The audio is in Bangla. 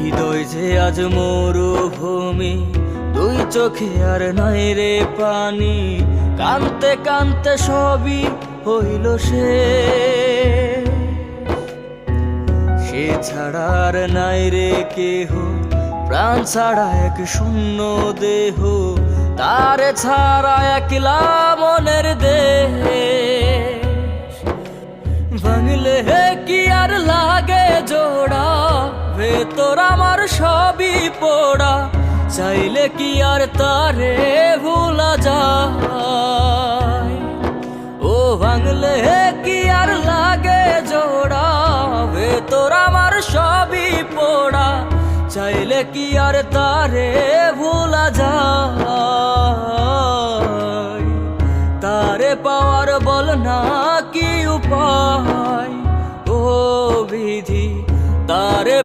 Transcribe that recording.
হৃদয় যে আজ মরুভূমি, দুই চোখে আর নাই রে পানি। কানতে কানতে সবই হইল সে ছাড়া আর নাই রে কেহ, প্রাণ ছাড়া এক শূন্য দেহ। তারে ছাড়া একলা মনের দেশ। ভাঙলে কি আর লাগে জোড়া, ভেতর আমার সবই পোড়া। চাইলে কি আর তারে ভুলা যায়? ও ভাঙলে কি আর লাগে জোড়া, ভেতর আমার সবই পোড়া। চাইলে কি আর তারে ভুলা যায়?